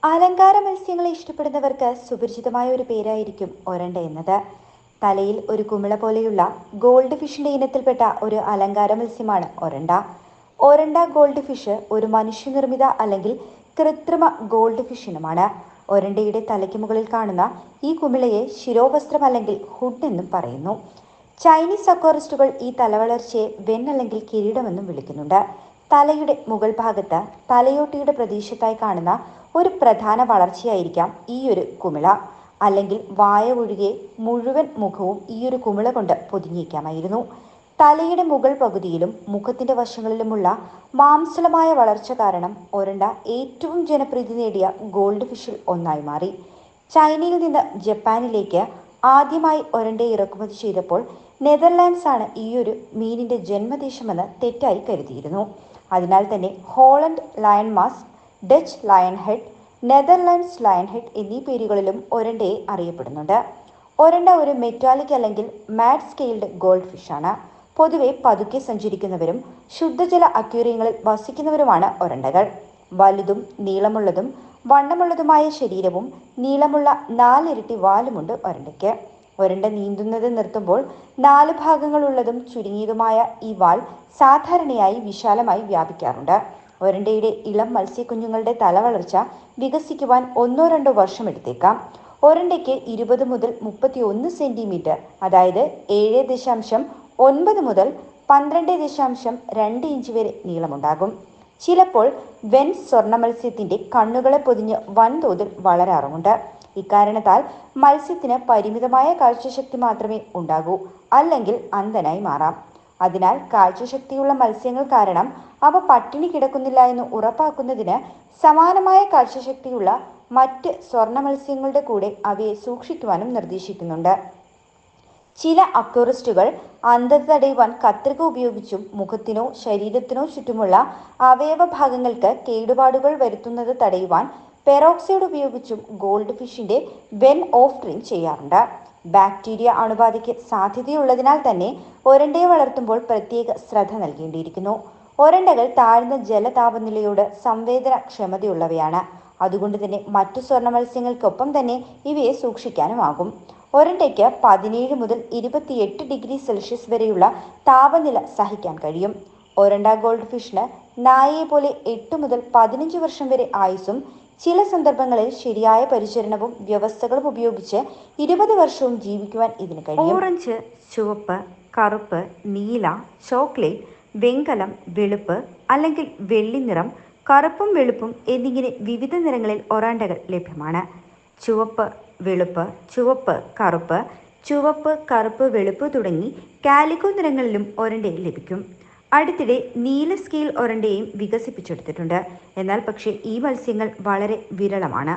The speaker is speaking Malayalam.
അലങ്കാര മത്സ്യങ്ങളെ ഇഷ്ടപ്പെടുന്നവർക്ക് സുപരിചിതമായ ഒരു പേരായിരിക്കും ഒരണ്ട എന്നത്. തലയിൽ ഒരു കുമിള പോലെയുള്ള ഗോൾഡ് ഫിഷിന്റെ ഇനത്തിൽപ്പെട്ട ഒരു അലങ്കാര മത്സ്യമാണ് ഒരണ്ട. ഒരണ്ട ഗോൾഡ് ഫിഷ് ഒരു മനുഷ്യനിർമ്മിത അല്ലെങ്കിൽ കൃത്രിമ ഗോൾഡ് ഫിഷ് ഇനമാണ്. ഒരണ്ടയുടെ തലയ്ക്ക് മുകളിൽ കാണുന്ന ഈ കുമിളയെ ശിരോവസ്ത്രം അല്ലെങ്കിൽ ഹുഡ് എന്നും പറയുന്നു. ചൈനീസ് അക്വാറിസ്റ്റുകൾ ഈ തലവളർച്ചയെ വെൻ അല്ലെങ്കിൽ കിരീടമെന്നും വിളിക്കുന്നുണ്ട്. തലയുടെ മുകൾ ഭാഗത്ത് തലയോട്ടിയുടെ പ്രദേശത്തായി കാണുന്ന ഒരു പ്രധാന വളർച്ചയായിരിക്കാം ഈ ഒരു കുമിള. അല്ലെങ്കിൽ വായ ഒഴികെ മുഴുവൻ മുഖവും ഈ ഒരു കുമിള കൊണ്ട് പൊതിഞ്ഞിരിക്കാമായിരുന്നു. തലയുടെ മുകൾ പകുതിയിലും മുഖത്തിന്റെ വശങ്ങളിലുമുള്ള മാംസളമായ വളർച്ച കാരണം ഒരണ്ട ഏറ്റവും ജനപ്രീതി നേടിയ ഗോൾഡ് ഫിഷിൽ ഒന്നായി മാറി. ചൈനയിൽ നിന്ന് ജപ്പാനിലേക്ക് ആദ്യമായി ഒരണ്ടയെ ഇറക്കുമതി ചെയ്തപ്പോൾ നെതർലാൻഡ്സ് ആണ് ഈ ഒരു മീനിന്റെ ജന്മദേശമെന്ന് തെറ്റായി കരുതിയിരുന്നു. അതിനാൽ തന്നെ Holland lion mass, Dutch lion head, Netherlands lion head എന്നീ പേരുകളിലും ഒരണ്ടയെ അറിയപ്പെടുന്നുണ്ട്. ഒരണ്ട ഒരു മെറ്റാലിക് അല്ലെങ്കിൽ മാഡ് സ്കെയിൽഡ് ഗോൾഡ് ഫിഷാണ്. പൊതുവെ പതുക്കെ സഞ്ചരിക്കുന്നവരും ശുദ്ധജല അക്വേറിയങ്ങളിൽ വസിക്കുന്നവരുമാണ് ഒരണ്ടകൾ. വലുതും നീളമുള്ളതും വണ്ണമുള്ളതുമായ ശരീരവും നീളമുള്ള 4 ഇരട്ടി വാലുമുണ്ട് ഒരണ്ടയ്ക്ക്. ഒരണ്ട നീന്തുന്നത് നിർത്തുമ്പോൾ 4 ഭാഗങ്ങളുള്ളതും ചുരുങ്ങിയതുമായ ഈ വാൽ സാധാരണയായി വിശാലമായി വ്യാപിക്കാറുണ്ട്. ഒരണ്ടയുടെ ഇളം മത്സ്യക്കുഞ്ഞുങ്ങളുടെ തലവളർച്ച വികസിക്കുവാൻ 1-2 വർഷം എടുത്തേക്കാം. ഒരണ്ടയ്ക്ക് 20 മുതൽ 31 സെന്റിമീറ്റർ, അതായത് 7.9 മുതൽ 12.2 ഇഞ്ച് വരെ നീളമുണ്ടാകും. ചിലപ്പോൾ വെൻ സ്വർണ്ണ മത്സ്യത്തിന്റെ കണ്ണുകളെ പൊതിഞ്ഞ് വൻതോതിൽ വളരാറുമുണ്ട്. ഇക്കാരണത്താൽ മത്സ്യത്തിന് പരിമിതമായ കാഴ്ചശക്തി മാത്രമേ ഉണ്ടാകൂ, അല്ലെങ്കിൽ അന്ധനായി മാറാം. അതിനാൽ കാഴ്ചശക്തിയുള്ള മത്സ്യങ്ങൾ കാരണം അവ പട്ടിണി കിടക്കുന്നില്ല എന്ന് ഉറപ്പാക്കുന്നതിന് സമാനമായ കാഴ്ചശക്തിയുള്ള മറ്റ് സ്വർണ്ണ മത്സ്യങ്ങളുടെ കൂടെ അവയെ സൂക്ഷിക്കുവാനും നിർദ്ദേശിക്കുന്നുണ്ട്. ചില അക്വാറിസ്റ്റുകൾ അന്ധത തടയുവാൻ കത്രിക ഉപയോഗിച്ചും മുഖത്തിനോ ശരീരത്തിനോ ചുറ്റുമുള്ള അവയവ ഭാഗങ്ങൾക്ക് കേടുപാടുകൾ വരുത്തുന്നത് തടയുവാൻ പെറോക്സൈഡ് ഉപയോഗിച്ചും ഗോൾഡ് ഫിഷിന്റെ വെൻ ഓഫ് ട്രീം ചെയ്യാറുണ്ട്. ബാക്ടീരിയ അണുബാധയ്ക്ക് സാധ്യതയുള്ളതിനാൽ തന്നെ ഒരണ്ടയെ വളർത്തുമ്പോൾ പ്രത്യേക ശ്രദ്ധ നൽകേണ്ടിയിരിക്കുന്നു. ഒരണ്ടകൾ താഴ്ന്ന ജലതാപനിലയോട് സംവേദനക്ഷമതയുള്ളവയാണ്. അതുകൊണ്ട് തന്നെ മറ്റു സ്വർണ്ണ മത്സ്യങ്ങൾക്കൊപ്പം തന്നെ ഇവയെ സൂക്ഷിക്കാനുമാകും. ഒരണ്ടയ്ക്ക് 17 മുതൽ 28 ഡിഗ്രി സെൽഷ്യസ് വരെയുള്ള താപനില സഹിക്കാൻ കഴിയും. ഒരണ്ട ഗോൾഡ് ഫിഷിന് നായയെ പോലെ 8 മുതൽ 15 വർഷം വരെ ആയുസ്സും ചില സന്ദർഭങ്ങളിൽ ശരിയായ പരിചരണവും വ്യവസ്ഥകളും ഉപയോഗിച്ച് 20 വർഷവും ജീവിക്കുവാൻ ഇതിന് കഴിയും. ഓറഞ്ച്, ചുവപ്പ്, കറുപ്പ്, നീല, ചോക്ലേറ്റ്, വെങ്കലം, വെളുപ്പ് അല്ലെങ്കിൽ വെള്ളി നിറം, കറുപ്പും വെളുപ്പും എന്നിങ്ങനെ വിവിധ നിറങ്ങളിൽ ഒറാണ്ടകൾ ലഭ്യമാണ്. ചുവപ്പ്, വെളുപ്പ്, ചുവപ്പ്, കറുപ്പ്, ചുവപ്പ്, കറുപ്പ്, വെളുപ്പ് തുടങ്ങി കാലിക്കോ നിറങ്ങളിലും ഒരണ്ടയെ ലഭിക്കും. അടുത്തിടെ നീല സ്കെയിൽ ഒരണ്ടയും വികസിപ്പിച്ചെടുത്തിട്ടുണ്ട്. എന്നാൽ പക്ഷേ ഈ മത്സ്യങ്ങൾ വളരെ വിരളമാണ്.